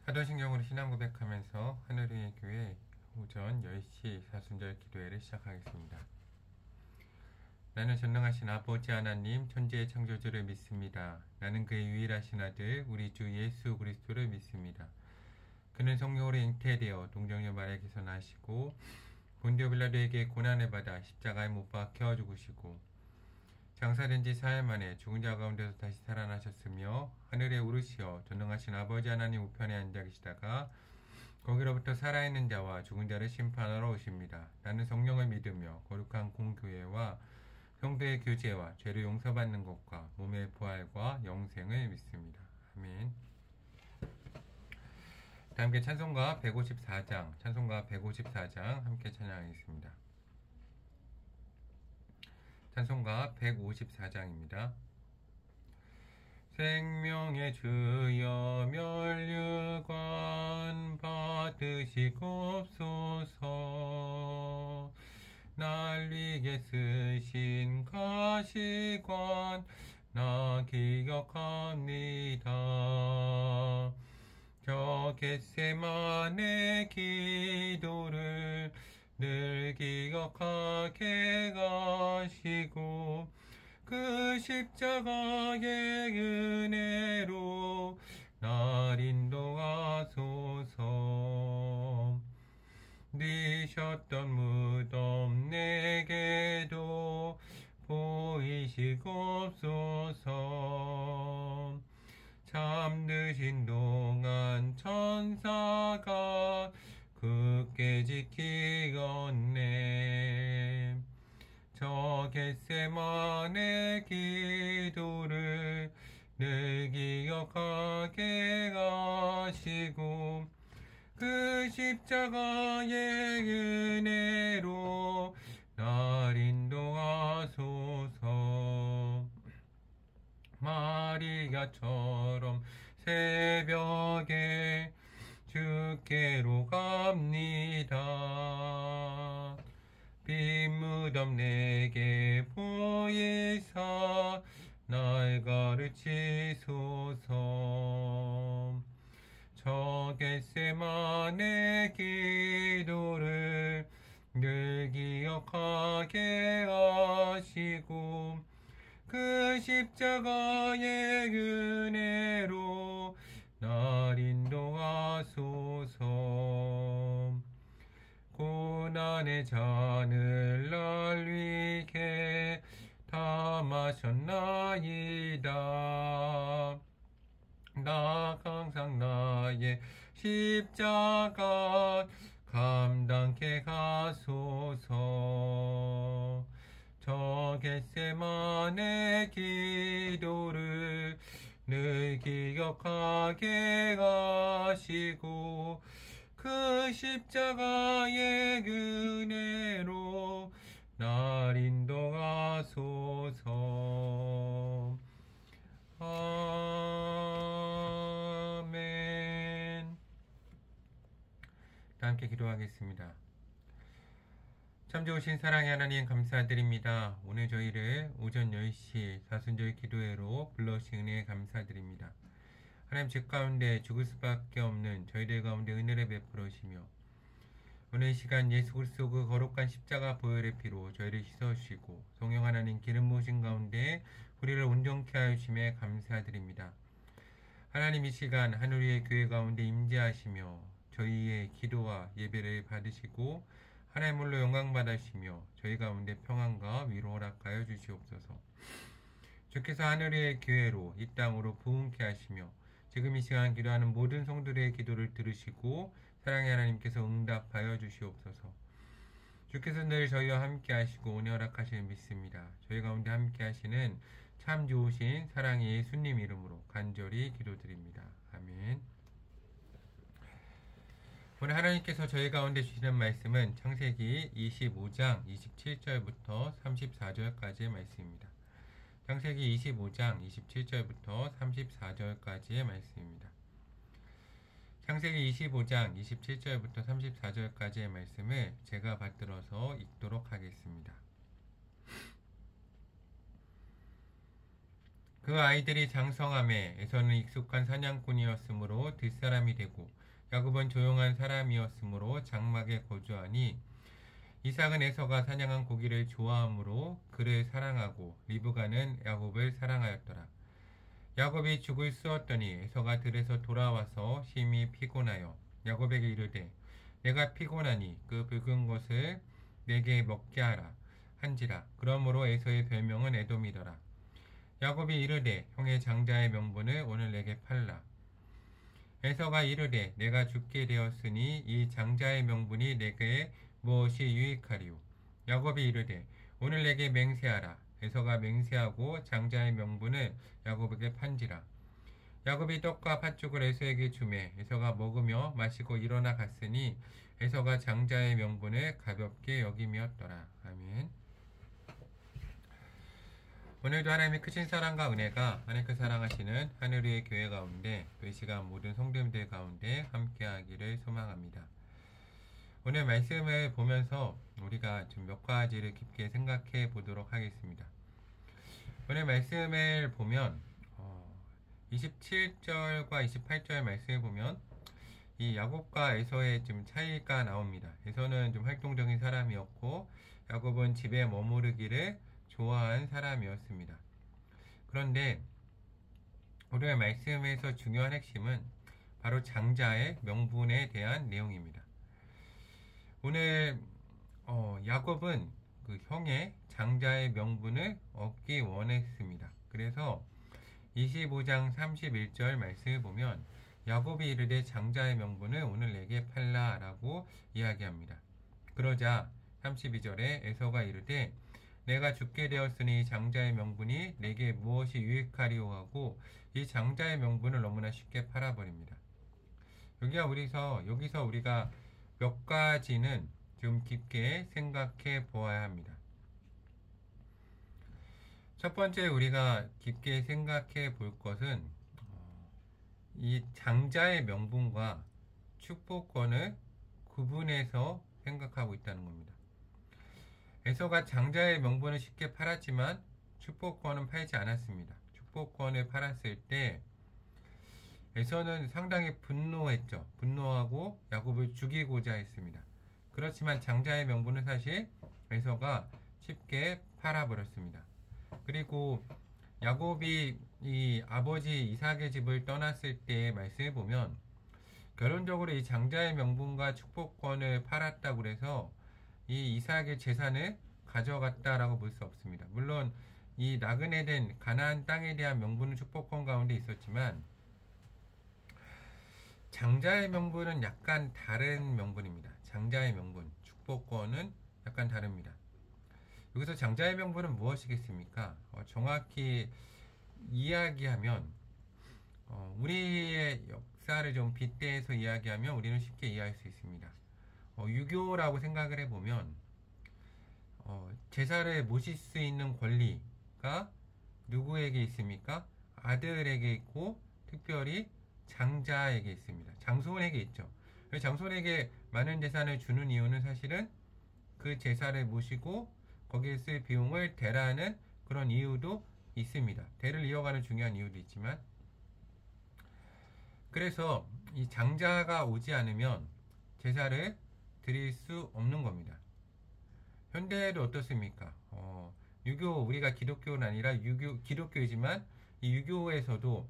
사도신경으로 신앙 고백하면서 하늘의 교회 오전 10시 사순절 기도회를 시작하겠습니다. 나는 전능하신 아버지 하나님 천지의 창조주를 믿습니다. 나는 그의 유일하신 아들 우리 주 예수 그리스도를 믿습니다. 그는 성령으로 잉태되어 동정녀 마리아에게서 나시고 본디오 빌라도에게 고난을 받아 십자가에 못 박혀 죽으시고 장사된 지 4일 만에 죽은 자 가운데서 다시 살아나셨으며 하늘에 오르시어 전능하신 아버지 하나님 우편에 앉아 계시다가 거기로부터 살아있는 자와 죽은 자를 심판하러 오십니다. 나는 성령을 믿으며 거룩한 공교회와 성도의 교제와 죄를 용서받는 것과 몸의 부활과 영생을 믿습니다. 아멘. 다음께 찬송가 154장 함께 찬양하겠습니다. 찬송가 154장입니다. 생명의 주여 멸류관 받으시옵소서. 날 위게 쓰신 가시관 나 기억합니다. 저 겟세마네 기도를 늘 기억하게 가시고 그 십자가의 은혜로 날 인도하소서. 뒤셨던 무덤 내게도 보이시옵소서. 잠드신 동안 천사가 굳게 지키었네. 저 겟세마네 기도를 늘 기억하게 하시고 그 십자가의 은혜로 날 인도하소서. 마리아처럼 새벽에 주께로 갑니다. 빈 무덤 내게 보이사 날 가르치소서. 저 겟세마네 기도를 늘 기억하게 하시고 그 십자가의 은혜로 날 인도하소서. 고난의 잔을 날 위해 다 마셨나이다. 나 항상 나의 십자가 감당케 하소서. 저 겟세마네 기도를 늘 기억하게 하시고 그 십자가의 은혜로 날 인도하소서. 아멘. 다 함께 기도하겠습니다. 참 좋으신 사랑의 하나님 감사드립니다. 오늘 저희를 오전 10시 사순절 기도회로 불러주신 은혜에 감사드립니다. 하나님 집 가운데 죽을 수밖에 없는 저희들 가운데 은혜를 베풀으시며 오늘 이 시간 예수 그리스도 그 거룩한 십자가 보혈의 피로 저희를 씻어주시고 성령 하나님 기름 부으신 가운데 우리를 온전케 하심에 감사드립니다. 하나님 이 시간 하늘 위의 교회 가운데 임재하시며 저희의 기도와 예배를 받으시고 하나님으로 영광 받으시며 저희 가운데 평안과 위로 허락하여 주시옵소서. 주께서 하늘 위의 교회로 이 땅으로 부흥케 하시며 지금 이 시간 기도하는 모든 성도들의 기도를 들으시고 사랑의 하나님께서 응답하여 주시옵소서. 주께서 늘 저희와 함께 하시고 은혜 허락하시는 믿습니다. 저희 가운데 함께 하시는 참 좋으신 사랑의 예수님 이름으로 간절히 기도드립니다. 아멘. 오늘 하나님께서 저희 가운데 주시는 말씀은 창세기 25장 27절부터 34절까지의 말씀입니다. 창세기 25장 27절부터 34절까지의 말씀입니다. 창세기 25장 27절부터 34절까지의 말씀을 제가 받들어서 읽도록 하겠습니다. 그 아이들이 장성함에 에서는 익숙한 사냥꾼이었으므로 뒷사람이 되고 야곱은 조용한 사람이었으므로 장막에 거주하니 이삭은 에서가 사냥한 고기를 좋아하므로 그를 사랑하고 리브가는 야곱을 사랑하였더라. 야곱이 죽을 쑤었더니 에서가 들에서 돌아와서 심히 피곤하여 야곱에게 이르되 내가 피곤하니 그 붉은 것을 내게 먹게 하라 한지라. 그러므로 에서의 별명은 에돔이더라. 야곱이 이르되 형의 장자의 명분을 오늘 내게 팔라. 에서가 이르되 내가 죽게 되었으니 이 장자의 명분이 내게 무엇이 유익하리요. 야곱이 이르되 오늘 내게 맹세하라. 에서가 맹세하고 장자의 명분을 야곱에게 판지라. 야곱이 떡과 팥죽을 에서에게 주매 에서가 먹으며 마시고 일어나 갔으니 에서가 장자의 명분을 가볍게 여김이었더라. 아멘. 오늘도 하나님의 크신 사랑과 은혜가 하나님께 사랑하시는 하늘의 교회 가운데 또 이 시간 모든 성도님들 가운데 함께하기를 소망합니다. 오늘 말씀을 보면서 우리가 좀 몇 가지를 깊게 생각해 보도록 하겠습니다. 오늘 말씀을 보면 27절과 28절 말씀을 보면 이 야곱과 에서의 좀 차이가 나옵니다. 에서는 좀 활동적인 사람이었고 야곱은 집에 머무르기를 좋아한 사람이었습니다. 그런데 오늘 말씀에서 중요한 핵심은 바로 장자의 명분에 대한 내용입니다. 오늘 야곱은 그 형의 장자의 명분을 얻기 원했습니다. 그래서 25장 31절 말씀을 보면 야곱이 이르되 장자의 명분을 오늘 내게 팔라 라고 이야기합니다. 그러자 32절에 에서가 이르되 내가 죽게 되었으니 장자의 명분이 내게 무엇이 유익하리오 하고 이 장자의 명분을 너무나 쉽게 팔아버립니다. 여기서 우리가 몇 가지는 좀 깊게 생각해 보아야 합니다. 첫 번째 우리가 깊게 생각해 볼 것은 이 장자의 명분과 축복권을 구분해서 생각하고 있다는 겁니다. 에서가 장자의 명분을 쉽게 팔았지만 축복권은 팔지 않았습니다. 축복권을 팔았을 때 에서는 상당히 분노했죠. 분노하고 야곱을 죽이고자 했습니다. 그렇지만 장자의 명분은 사실 에서가 쉽게 팔아버렸습니다. 그리고 야곱이 이 아버지 이삭의 집을 떠났을 때의 말씀을 보면 결론적으로 이 장자의 명분과 축복권을 팔았다고 해서 이 이삭의 재산을 가져갔다라고 볼 수 없습니다. 물론 이 나그네 된 가나안 땅에 대한 명분은 축복권 가운데 있었지만 장자의 명분은 약간 다른 명분입니다. 장자의 명분, 축복권은 약간 다릅니다. 여기서 장자의 명분은 무엇이겠습니까? 정확히 이야기하면 우리의 역사를 좀 빗대서 이야기하면 우리는 쉽게 이해할 수 있습니다. 유교라고 생각을 해보면 제사를 모실 수 있는 권리가 누구에게 있습니까? 아들에게 있고 특별히 장자에게 있습니다. 장손에게 있죠. 장손에게 많은 재산을 주는 이유는 사실은 그 제사를 모시고 거기에 쓸 비용을 대라는 그런 이유도 있습니다. 대를 이어가는 중요한 이유도 있지만 그래서 이 장자가 오지 않으면 제사를 드릴 수 없는 겁니다. 현대에도 어떻습니까? 유교, 우리가 기독교는 아니라 기독교이지만 이 유교에서도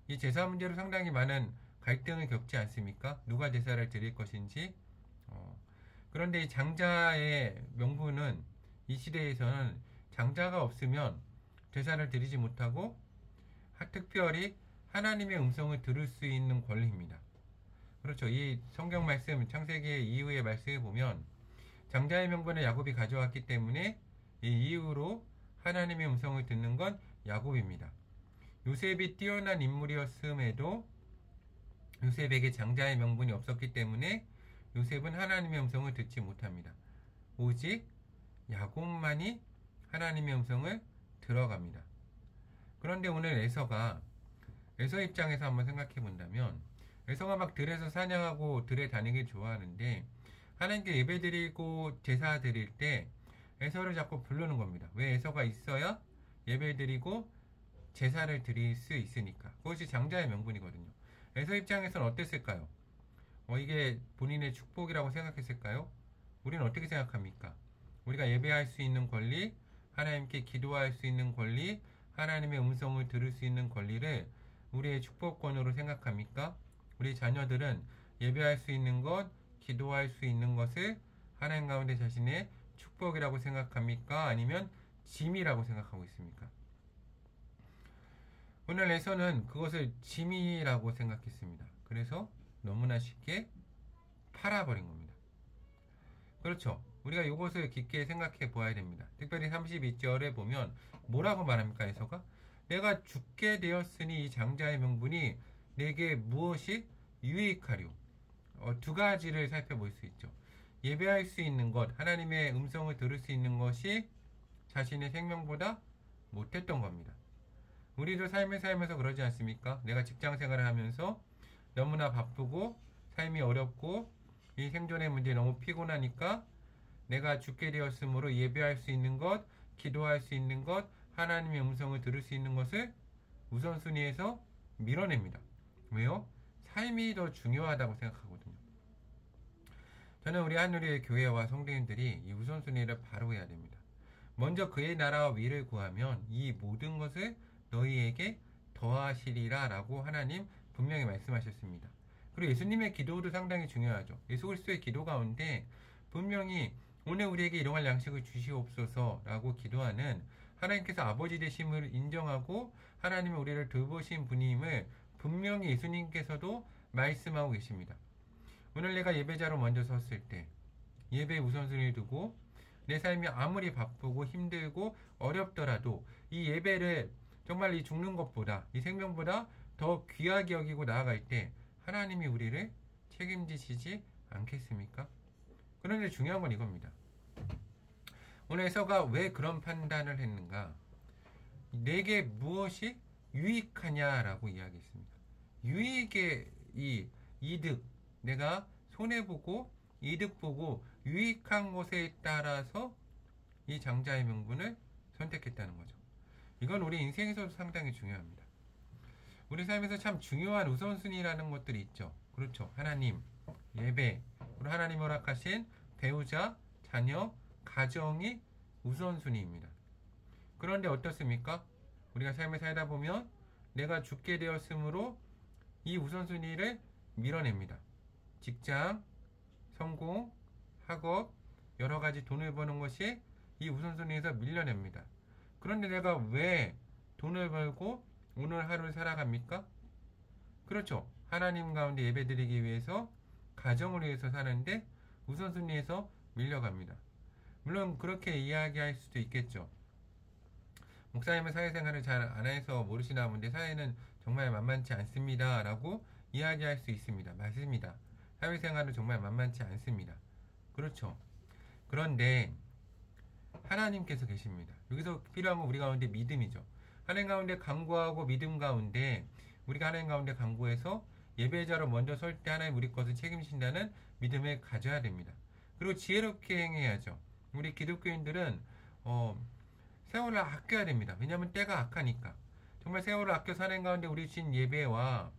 이 제사 문제로 상당히 많은 갈등을 겪지 않습니까? 누가 제사를 드릴 것인지. 그런데 이 장자의 명분은 이 시대에서는 장자가 없으면 제사를 드리지 못하고 특별히 하나님의 음성을 들을 수 있는 권리입니다. 그렇죠. 이 성경 말씀, 창세기 이후의 말씀을 보면 장자의 명분을 야곱이 가져왔기 때문에 이 이후로 하나님의 음성을 듣는 건 야곱입니다. 요셉이 뛰어난 인물이었음에도 요셉에게 장자의 명분이 없었기 때문에 요셉은 하나님의 음성을 듣지 못합니다. 오직 야곱만이 하나님의 음성을 들어갑니다. 그런데 오늘 에서 입장에서 한번 생각해 본다면 에서가 막 들에서 사냥하고 들에 다니길 좋아하는데 하나님께 예배드리고 제사 드릴 때 에서를 자꾸 부르는 겁니다. 왜 에서가 있어야 예배드리고 제사를 드릴 수 있으니까. 그것이 장자의 명분이거든요. 에서 입장에서는 어땠을까요? 이게 본인의 축복이라고 생각했을까요? 우리는 어떻게 생각합니까? 우리가 예배할 수 있는 권리, 하나님께 기도할 수 있는 권리, 하나님의 음성을 들을 수 있는 권리를 우리의 축복권으로 생각합니까? 우리 자녀들은 예배할 수 있는 것, 기도할 수 있는 것을 하나님 가운데 자신의 축복이라고 생각합니까? 아니면 짐이라고 생각하고 있습니까? 오늘에서는 그것을 짐이라고 생각했습니다. 그래서 너무나 쉽게 팔아버린 겁니다. 그렇죠. 우리가 이것을 깊게 생각해 보아야 됩니다. 특별히 32절에 보면 뭐라고 말합니까? 에서가 내가 죽게 되었으니 이 장자의 명분이 내게 무엇이 유익하려. 두 가지를 살펴볼 수 있죠. 예배할 수 있는 것, 하나님의 음성을 들을 수 있는 것이 자신의 생명보다 못했던 겁니다. 우리도 삶을 살면서 그러지 않습니까? 내가 직장 생활을 하면서 너무나 바쁘고 삶이 어렵고 이 생존의 문제에 너무 피곤하니까 내가 죽게 되었으므로 예배할 수 있는 것, 기도할 수 있는 것, 하나님의 음성을 들을 수 있는 것을 우선순위에서 밀어냅니다. 왜요? 삶이 더 중요하다고 생각하거든요. 저는 우리 하늘의 교회와 성도님들이 이 우선순위를 바로 해야 됩니다. 먼저 그의 나라와 위를 구하면 이 모든 것을 너희에게 더하시리라 라고 하나님 분명히 말씀하셨습니다. 그리고 예수님의 기도도 상당히 중요하죠. 예수 그리스도의 기도 가운데 분명히 오늘 우리에게 일용할 양식을 주시옵소서 라고 기도하는 하나님께서 아버지 되심을 인정하고 하나님이 우리를 돌보신 분임을 분명히 예수님께서도 말씀하고 계십니다. 오늘 내가 예배자로 먼저 섰을 때 예배의 우선순위를 두고 내 삶이 아무리 바쁘고 힘들고 어렵더라도 이 예배를 정말 이 죽는 것보다 이 생명보다 더 귀하게 여기고 나아갈 때 하나님이 우리를 책임지시지 않겠습니까? 그런데 중요한 건 이겁니다. 오늘 에서가 왜 그런 판단을 했는가? 내게 무엇이 유익하냐라고 이야기했습니다. 유익의 이 이득, 내가 손해보고 이득보고 유익한 것에 따라서 이 장자의 명분을 선택했다는 거죠. 이건 우리 인생에서도 상당히 중요합니다. 우리 삶에서 참 중요한 우선순위라는 것들이 있죠. 그렇죠. 하나님, 예배, 그리고 하나님 허락하신 배우자, 자녀, 가정이 우선순위입니다. 그런데 어떻습니까? 우리가 삶을 살다 보면 내가 죽게 되었으므로 이 우선순위를 밀어냅니다. 직장, 성공, 학업, 여러 가지 돈을 버는 것이 이 우선순위에서 밀려냅니다. 그런데 내가 왜 돈을 벌고 오늘 하루를 살아갑니까? 그렇죠. 하나님 가운데 예배드리기 위해서 가정을 위해서 사는데 우선순위에서 밀려갑니다. 물론 그렇게 이야기할 수도 있겠죠. 목사님은 사회생활을 잘 안 해서 모르시나 본데 사회는 정말 만만치 않습니다 라고 이야기할 수 있습니다. 맞습니다. 사회생활은 정말 만만치 않습니다. 그렇죠. 그런데 하나님께서 계십니다. 여기서 필요한 건 우리 가운데 믿음이죠. 하나님 가운데 간구하고 믿음 가운데 우리가 하나님 가운데 간구해서 예배자로 먼저 설 때 하나님 우리 것을 책임진다는 믿음을 가져야 됩니다. 그리고 지혜롭게 행해야죠. 우리 기독교인들은 세월을 아껴야 됩니다. 왜냐하면 때가 악하니까. 정말 세월을 아껴서 하나님 가운데 우리 주신 예배와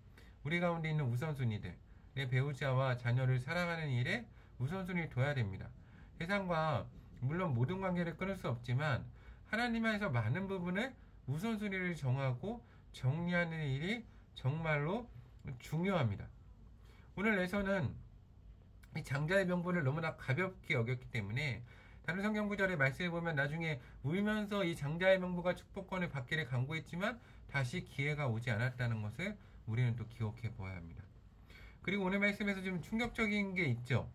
우리 가운데 있는 우선순위들, 내 배우자와 자녀를 사랑하는 일에 우선순위를 둬야 됩니다. 세상과 물론 모든 관계를 끊을 수 없지만 하나님 안에서 많은 부분을 우선순위를 정하고 정리하는 일이 정말로 중요합니다. 오늘 에서는 이 장자의 명분을 너무나 가볍게 여겼기 때문에 다른 성경 구절의 말씀을 보면 나중에 울면서 이 장자의 명분과 축복권을 받기를 간구했지만 다시 기회가 오지 않았다는 것을 우리는 또 기억해 보아야 합니다. 그리고 오늘 말씀에서 좀 충격적인 게 있죠.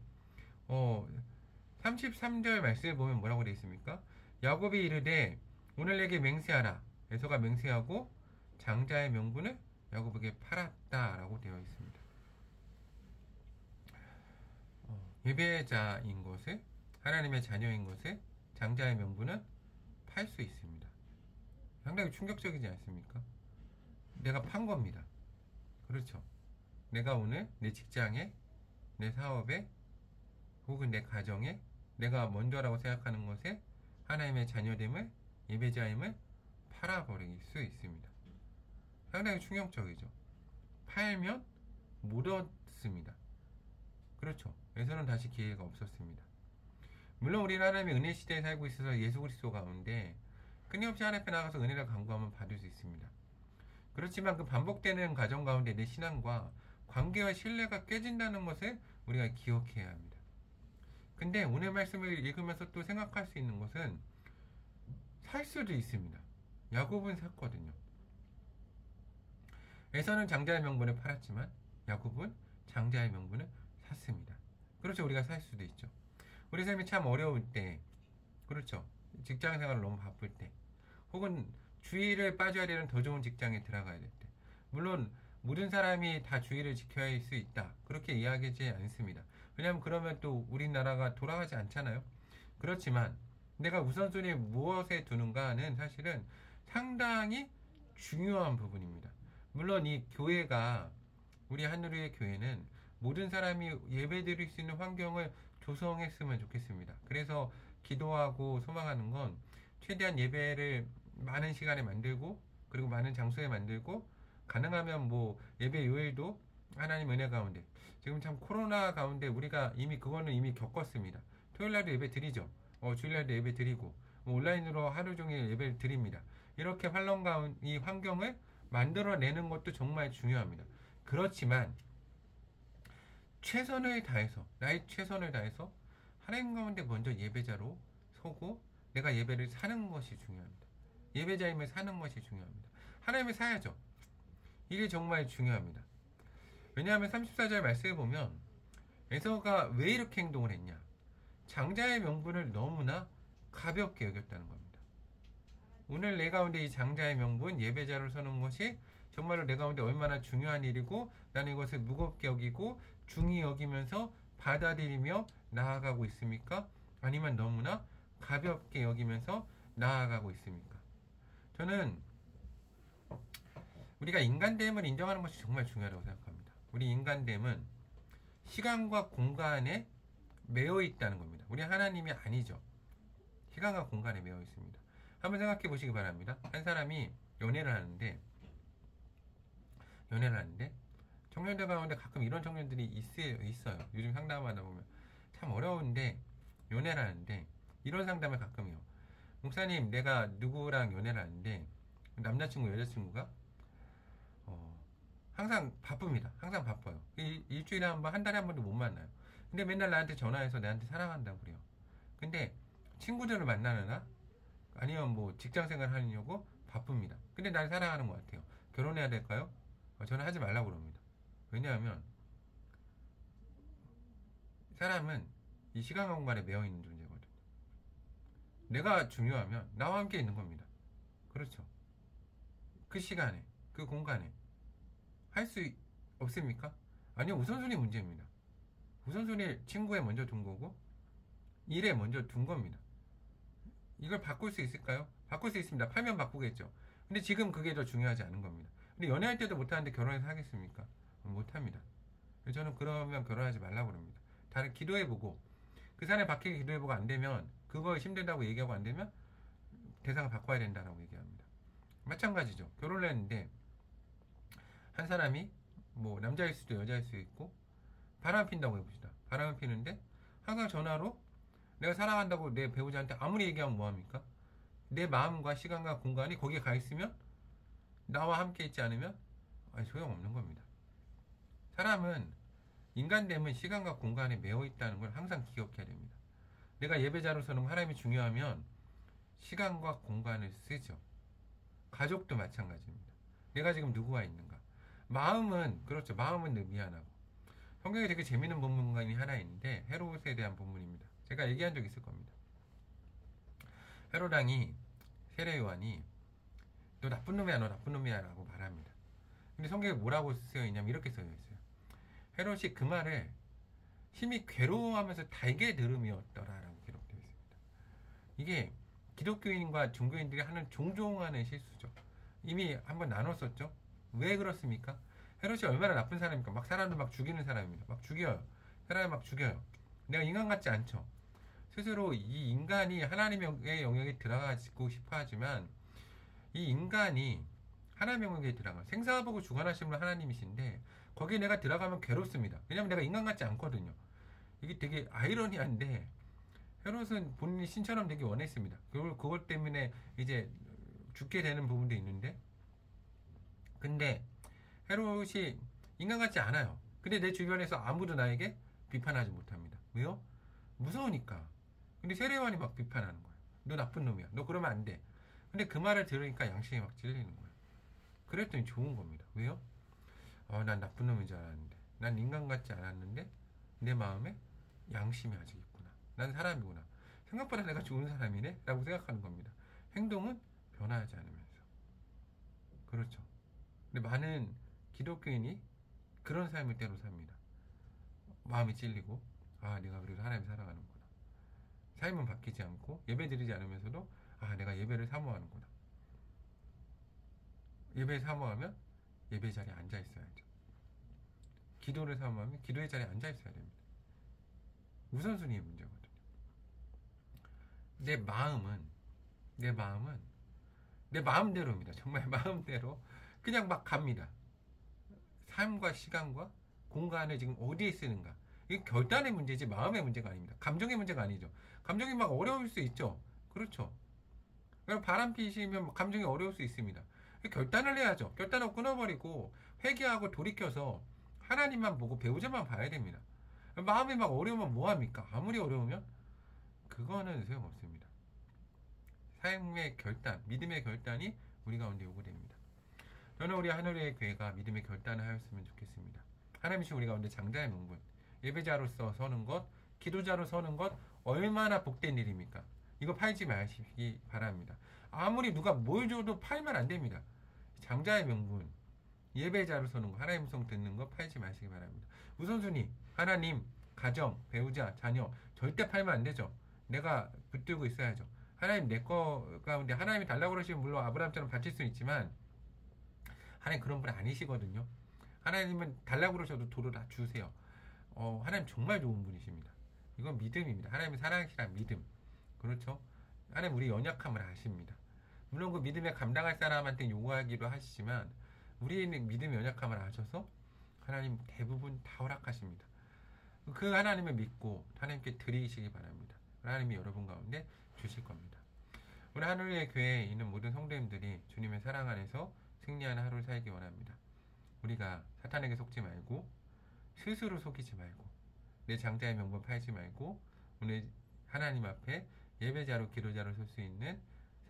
33절 말씀을 보면 뭐라고 되어 있습니까? 야곱이 이르되 오늘 내게 맹세하라. 에서가 맹세하고 장자의 명분을 야곱에게 팔았다라고 되어 있습니다. 예배자인 것을 하나님의 자녀인 것을 장자의 명분은 팔 수 있습니다. 상당히 충격적이지 않습니까? 내가 판 겁니다. 그렇죠. 내가 오늘 내 직장에, 내 사업에, 혹은 내 가정에 내가 먼저라고 생각하는 것에 하나님의 자녀됨을, 예배자임을 팔아버릴 수 있습니다. 상당히 충격적이죠. 팔면 못 얻습니다. 그렇죠. 에서는 다시 기회가 없었습니다. 물론 우리는 하나님의 은혜 시대에 살고 있어서 예수 그리스도 가운데 끊임없이 하나님 앞에 나가서 은혜를 간구하면 받을 수 있습니다. 그렇지만 그 반복되는 과정 가운데 내 신앙과 관계와 신뢰가 깨진다는 것을 우리가 기억해야 합니다. 근데 오늘 말씀을 읽으면서 또 생각할 수 있는 것은 살 수도 있습니다. 야곱은 샀거든요. 에서는 장자의 명분을 팔았지만 야곱은 장자의 명분을 샀습니다. 그렇죠. 우리가 살 수도 있죠. 우리 삶이 참 어려울 때, 그렇죠. 직장 생활을 너무 바쁠 때, 혹은 주의를 빠져야 되는 더 좋은 직장에 들어가야 될 때, 물론 모든 사람이 다 주의를 지켜야 할 수 있다, 그렇게 이야기하지 않습니다. 왜냐하면 그러면 또 우리나라가 돌아가지 않잖아요. 그렇지만 내가 우선순위 무엇에 두는가는 사실은 상당히 중요한 부분입니다. 물론 이 교회가, 우리 하늘의 교회는 모든 사람이 예배 드릴 수 있는 환경을 조성했으면 좋겠습니다. 그래서 기도하고 소망하는 건 최대한 예배를 많은 시간에 만들고, 그리고 많은 장소에 만들고, 가능하면 뭐 예배 요일도 하나님 은혜 가운데, 지금 참 코로나 가운데 우리가 이미 그거는 이미 겪었습니다. 토요일날도 예배 드리죠. 주일날도 예배 드리고, 뭐 온라인으로 하루 종일 예배를 드립니다. 이렇게 이 환경을 만들어내는 것도 정말 중요합니다. 그렇지만 최선을 다해서, 나의 최선을 다해서 하나님 가운데 먼저 예배자로 서고 내가 예배를 사는 것이 중요합니다. 예배자임을 사는 것이 중요합니다. 하나님을 사야죠. 이게 정말 중요합니다. 왜냐하면 34절 말씀에 보면 에서가 왜 이렇게 행동을 했냐? 장자의 명분을 너무나 가볍게 여겼다는 겁니다. 오늘 내 가운데 이 장자의 명분, 예배자로 서는 것이 정말로 내 가운데 얼마나 중요한 일이고, 나는 이것을 무겁게 여기고 중히 여기면서 받아들이며 나아가고 있습니까? 아니면 너무나 가볍게 여기면서 나아가고 있습니까? 저는 우리가 인간됨을 인정하는 것이 정말 중요하다고 생각합니다. 우리 인간됨은 시간과 공간에 매여 있다는 겁니다. 우리 하나님이 아니죠. 시간과 공간에 매여 있습니다. 한번 생각해 보시기 바랍니다. 한 사람이 연애를 하는데 청년들 가운데 가끔 이런 청년들이 있어요. 요즘 상담하다 보면 참 어려운데 연애를 하는데 이런 상담을 가끔 해요. 목사님, 내가 누구랑 연애를 하는데 남자친구 여자친구가 항상 바쁩니다. 항상 바빠요. 일주일에 한 번, 한 달에 한 번도 못 만나요. 근데 맨날 나한테 전화해서 나한테 사랑한다고 그래요. 근데 친구들을 만나느라 아니면 뭐 직장생활 하려고 바쁩니다. 근데 날 사랑하는 것 같아요. 결혼해야 될까요? 저는 하지 말라고 그럽니다. 왜냐하면 사람은 이 시간과 공간에 매여 있는 존재거든요. 내가 중요하면 나와 함께 있는 겁니다. 그렇죠. 그 시간에, 그 공간에 할 수 없습니까? 아니요, 우선순위 문제입니다. 우선순위 친구에 먼저 둔 거고 일에 먼저 둔 겁니다. 이걸 바꿀 수 있을까요? 바꿀 수 있습니다. 팔면 바꾸겠죠. 근데 지금 그게 더 중요하지 않은 겁니다. 근데 연애할 때도 못하는데 결혼해서 하겠습니까? 못합니다. 저는 그러면 결혼하지 말라고 그럽니다. 다른 기도해보고 그 사람이 바뀌게 기도해보고 안 되면, 그거 힘들다고 얘기하고 안 되면 대상을 바꿔야 된다고 얘기합니다. 마찬가지죠. 결혼을 했는데 한 사람이 뭐 남자일 수도 여자일 수도 있고 바람 핀다고 해봅시다. 바람을 피는데 항상 전화로 내가 사랑한다고 내 배우자한테 아무리 얘기하면 뭐합니까? 내 마음과 시간과 공간이 거기에 가 있으면, 나와 함께 있지 않으면 소용없는 겁니다. 사람은, 인간됨은 시간과 공간에 매여 있다는 걸 항상 기억해야 됩니다. 내가 예배자로서는 하나님이 중요하면 시간과 공간을 쓰죠. 가족도 마찬가지입니다. 내가 지금 누구와 있는가? 마음은, 그렇죠. 마음은 늘 미안하고. 성경에 되게 재밌는 본문이 하나 있는데 헤롯에 대한 본문입니다. 제가 얘기한 적 있을 겁니다. 헤롯 왕이, 세례 요한이 너 나쁜 놈이야, 너 나쁜 놈이야 라고 말합니다. 근데 성경에 뭐라고 쓰여 있냐면 이렇게 써여 있어요. 헤롯이 그 말을 심히 괴로워하면서 달게 들음이었더라 라고 기록되어 있습니다. 이게 기독교인과 종교인들이 하는 종종 하는 실수죠. 이미 한번 나눴었죠. 왜 그렇습니까? 헤롯이 얼마나 나쁜 사람입니까? 막 사람들 막 죽이는 사람입니다. 막 죽여요. 사람을 막 죽여요. 내가 인간 같지 않죠. 스스로 이 인간이 하나님의 영역에 들어가고 싶어 하지만 이 인간이 하나님의 영역에 들어가. 생사하고 주관하시는 분 하나님이신데 거기에 내가 들어가면 괴롭습니다. 왜냐면 내가 인간 같지 않거든요. 이게 되게 아이러니한데 헤롯은 본인이 신처럼 되기 원했습니다. 그걸 때문에 이제 죽게 되는 부분도 있는데, 근데 헤롯이 인간 같지 않아요. 근데 내 주변에서 아무도 나에게 비판하지 못합니다. 왜요? 무서우니까. 근데 세례요한이 막 비판하는 거예요. 너 나쁜 놈이야. 너 그러면 안 돼. 근데 그 말을 들으니까 양심이 막 찔리는 거예요. 그랬더니 좋은 겁니다. 왜요? 난 나쁜 놈인 줄 알았는데, 난 인간 같지 않았는데 내 마음에 양심이 아직 있구나. 난 사람이구나. 생각보다 내가 좋은 사람이네? 라고 생각하는 겁니다. 행동은 변화하지 않으면서. 그렇죠. 근데 많은 기독교인이 그런 삶을 때로 삽니다. 마음이 찔리고, 내가 그래도 하나님 사랑하는구나. 삶은 바뀌지 않고 예배 드리지 않으면서도 내가 예배를 사모하는구나. 예배 사모하면 예배 자리에 앉아 있어야죠. 기도를 사모하면 기도의 자리에 앉아 있어야 됩니다. 우선순위의 문제거든요. 내 마음은 내 마음대로입니다. 정말 마음대로 그냥 막 갑니다. 삶과 시간과 공간을 지금 어디에 쓰는가. 이게 결단의 문제지 마음의 문제가 아닙니다. 감정의 문제가 아니죠. 감정이 막 어려울 수 있죠. 그렇죠. 바람 피시면 감정이 어려울 수 있습니다. 결단을 해야죠. 결단을 끊어버리고 회개하고 돌이켜서 하나님만 보고 배우자만 봐야 됩니다. 마음이 막 어려우면 뭐합니까? 아무리 어려우면 그거는 소용없습니다. 삶의 결단, 믿음의 결단이 우리 가운데 요구됩니다. 저는 우리 하늘의 교회가 믿음의 결단을 하였으면 좋겠습니다. 하나님이신 우리 가운데 장자의 명분, 예배자로서 서는 것, 기도자로 서는 것 얼마나 복된 일입니까? 이거 팔지 마시기 바랍니다. 아무리 누가 뭘 줘도 팔면 안 됩니다. 장자의 명분, 예배자로 서는 거, 하나님 성 듣는 거 팔지 마시기 바랍니다. 우선순위, 하나님, 가정, 배우자, 자녀 절대 팔면 안 되죠. 내가 붙들고 있어야죠. 하나님 내 거 가운데 하나님이 달라고 그러시면 물론 아브라함처럼 바칠 수 있지만 하나님 그런 분 아니시거든요. 하나님은 달라고 그러셔도 도로 다 주세요. 하나님 정말 좋은 분이십니다. 이건 믿음입니다. 하나님이 사랑하시라는 믿음. 그렇죠? 하나님 우리 연약함을 아십니다. 물론 그 믿음에 감당할 사람한테 요구하기도 하시지만 우리의 믿음의 연약함을 아셔서 하나님 대부분 다 허락하십니다. 그 하나님을 믿고 하나님께 드리시기 바랍니다. 하나님이 여러분 가운데 주실 겁니다. 우리 하늘의 교회에 있는 모든 성도님들이 주님의 사랑 안에서 승리하는 하루를 살기 원합니다. 우리가 사탄에게 속지 말고 스스로 속이지 말고 내 장자의 명분 팔지 말고 오늘 하나님 앞에 예배자로 기도자로 설 수 있는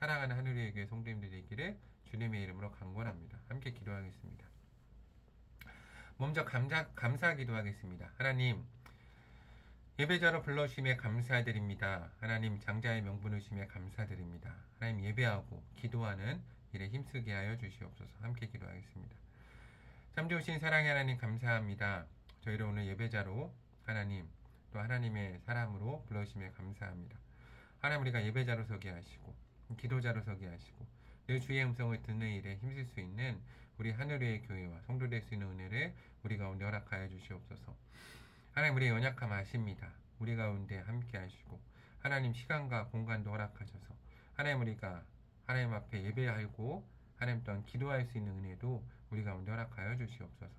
사랑하는 하늘의 교회 성도님들이 되기를 주님의 이름으로 간구합니다. 함께 기도하겠습니다. 먼저 감사 기도하겠습니다. 하나님 예배자로 불러주심에 감사드립니다. 하나님 장자의 명분을 주심에 감사드립니다. 하나님 예배하고 기도하는 일에 힘쓰게 하여 주시옵소서. 함께 기도하겠습니다. 참 좋으신 사랑의 하나님 감사합니다. 저희를 오늘 예배자로 하나님 또 하나님의 사람으로 불러주심에 감사합니다. 하나님 우리가 예배자로 서게 하시고 기도자로 서게 하시고 늘 주의 음성을 듣는 일에 힘쓸 수 있는 우리 하늘의 교회와 성도 될 수 있는 은혜를 우리 가운데 허락하여 주시옵소서. 하나님 우리의 연약함 아십니다. 우리 가운데 함께 하시고 하나님 시간과 공간도 허락하셔서 하나님 우리가 하나님 앞에 예배하고 하나님 또한 기도할 수 있는 은혜도 우리 가운데 허락하여 주시옵소서.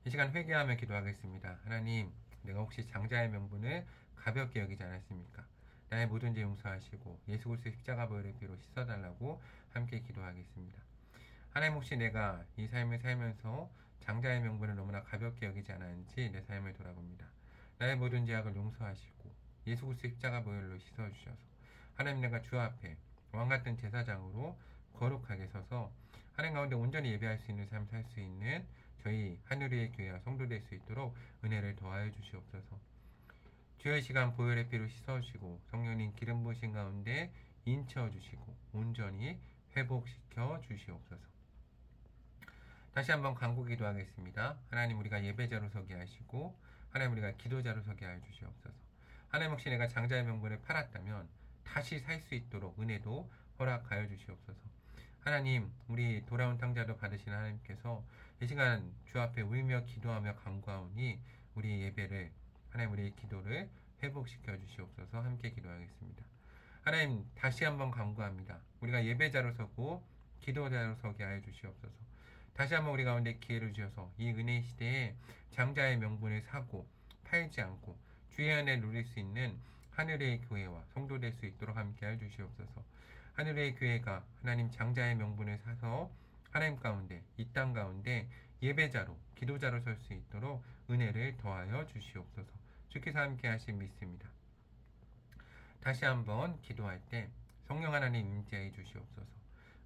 이 시간 회개하며 기도하겠습니다. 하나님 내가 혹시 장자의 명분을 가볍게 여기지 않았습니까? 나의 모든 죄 용서하시고 예수 그리스도의 십자가 보혈의 피로 씻어달라고 함께 기도하겠습니다. 하나님 혹시 내가 이 삶을 살면서 장자의 명분을 너무나 가볍게 여기지 않았는지 내 삶을 돌아봅니다. 나의 모든 죄악을 용서하시고 예수 그리스도의 십자가 보혈로 씻어주셔서 하나님 내가 주 앞에 왕같은 제사장으로 거룩하게 서서 하나님 가운데 온전히 예배할 수 있는 삶 살 수 있는 저희 하늘의 교회와 성도 될 수 있도록 은혜를 더하여 주시옵소서. 주의 시간 보혈의 피로 씻어주시고 성령님 기름 부으신 가운데 인쳐 주시고 온전히 회복시켜 주시옵소서. 다시 한번 간구 기도하겠습니다. 하나님 우리가 예배자로 서게 하시고 하나님 우리가 기도자로 서게 하여 주시옵소서. 하나님 혹시 내가 장자의 명분을 팔았다면 다시 살 수 있도록 은혜도 허락하여 주시옵소서. 하나님 우리 돌아온 탕자도 받으시는 하나님께서 이 시간 주 앞에 울며 기도하며 간구하오니 우리 예배를 하나님 우리의 기도를 회복시켜 주시옵소서. 함께 기도하겠습니다. 하나님 다시 한번 간구합니다. 우리가 예배자로 서고 기도자로 서게 하여 주시옵소서. 다시 한번 우리 가운데 기회를 주셔서 이 은혜 시대에 장자의 명분을 사고 팔지 않고 주의 은혜를 누릴 수 있는 하늘의 교회와 성도 될 수 있도록 함께 하여 주시옵소서. 하늘의 교회가 하나님 장자의 명분을 사서 하나님 가운데 이 땅 가운데 예배자로 기도자로 설 수 있도록 은혜를 더하여 주시옵소서. 주께서 함께 하신 믿습니다. 다시 한번 기도할 때 성령 하나님 임재해 주시옵소서.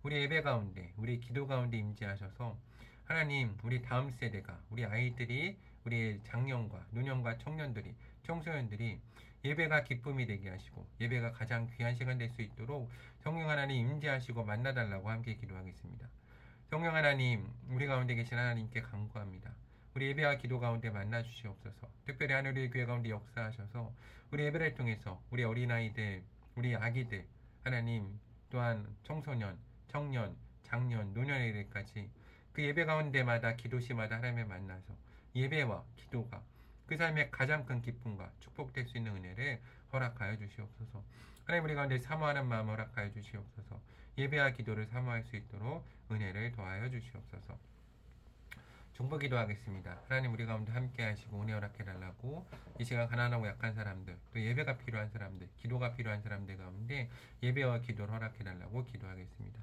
우리 예배 가운데 우리 기도 가운데 임재하셔서 하나님 우리 다음 세대가 우리 아이들이 우리 장년과 노년과 청년들이 청소년들이 예배가 기쁨이 되게 하시고 예배가 가장 귀한 시간 될 수 있도록 성령 하나님 임재하시고 만나달라고 함께 기도하겠습니다. 성령 하나님 우리 가운데 계신 하나님께 간구합니다. 우리 예배와 기도 가운데 만나 주시옵소서. 특별히 하늘의 교회 가운데 역사하셔서 우리 예배를 통해서 우리 어린아이들 우리 아기들 하나님 또한 청소년 청년 장년 노년애들까지 그 예배 가운데마다 기도시마다 하나님을 만나서 예배와 기도가 그 삶의 가장 큰 기쁨과 축복될 수 있는 은혜를 허락하여 주시옵소서. 하나님 우리 가운데 사모하는 마음 허락하여 주시옵소서. 예배와 기도를 사모할 수 있도록 은혜를 더하여 주시옵소서. 중보 기도하겠습니다. 하나님 우리 가운데 함께 하시고 은혜 허락해달라고 이 시간 가난하고 약한 사람들 또 예배가 필요한 사람들 기도가 필요한 사람들 가운데 예배와 기도를 허락해달라고 기도하겠습니다.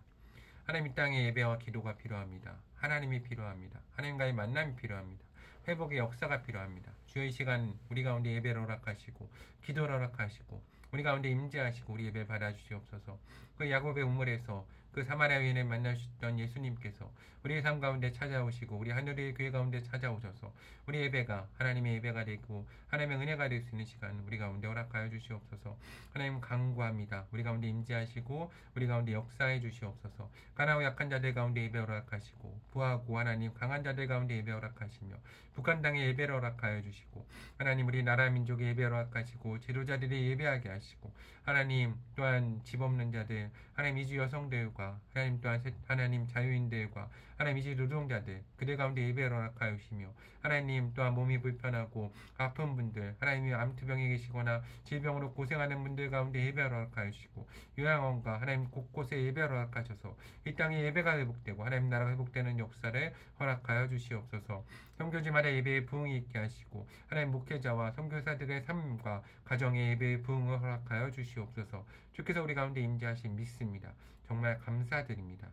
하나님 이 땅에 예배와 기도가 필요합니다. 하나님이 필요합니다. 하나님과의 만남이 필요합니다. 회복의 역사가 필요합니다. 주의 시간 우리 가운데 예배를 허락하시고 기도를 허락하시고 우리 가운데 임재하시고 우리 예배 받아주시옵소서. 그 야곱의 우물에서 그 사마리아 여인을 만나셨던 예수님께서 우리의 삶 가운데 찾아오시고 우리 하늘의 교회 가운데 찾아오셔서 우리 예배가 하나님의 예배가 되고 하나님의 은혜가 될 수 있는 시간 우리 가운데 허락하여 주시옵소서. 하나님 간구합니다. 우리 가운데 임재하시고 우리 가운데 역사해 주시옵소서. 가난하고 약한 자들 가운데 예배 허락하시고 부하고 하나님 강한 자들 가운데 예배 허락하시며 북한 땅에 예배를 허락하여 주시고 하나님 우리 나라 민족의 예배 허락하시고 지도자들이 예배하게 하시고 하나님 또한 집 없는 자들 하나님 이주 여성들과 하나님 또한 하나님 자유인들과 하나님 이주 노동자들 그들 가운데 예배를 허락하여 주시며 하나님 또한 몸이 불편하고 아픈 분들 하나님이 암투병에 계시거나 질병으로 고생하는 분들 가운데 예배를 허락하여 주시고 요양원과 하나님 곳곳에 예배를 허락하셔서 이 땅에 예배가 회복되고 하나님 나라가 회복되는 역사를 허락하여 주시옵소서. 선교지마다 예배의 부흥이 있게 하시고 하나님 목회자와 선교사들의 삶과 가정의 예배의 부흥을 허락하여 주시옵소서. 주께서 우리 가운데 임재하신 믿습니다. 정말 감사드립니다.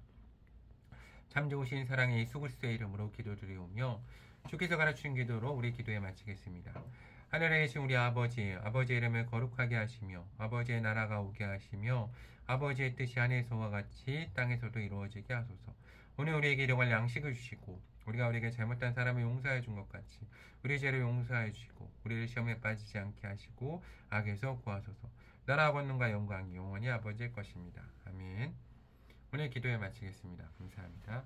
참 좋으신 사랑의 예수 그리스도의 이름으로 기도드리오며 주께서 가르치신 기도로 우리 기도에 마치겠습니다. 하늘에 계신 우리 아버지의 이름을 거룩하게 하시며 아버지의 나라가 오게 하시며 아버지의 뜻이 하늘에서와 같이 땅에서도 이루어지게 하소서. 오늘 우리에게 일용할 양식을 주시고 우리가 우리에게 잘못한 사람을 용서해 준 것 같이 우리 죄를 용서해 주시고 우리를 시험에 빠지지 않게 하시고 악에서 구하소서. 나라와 권능과 영광이 영원히 아버지의 것입니다. 아멘. 오늘 기도에 마치겠습니다. 감사합니다.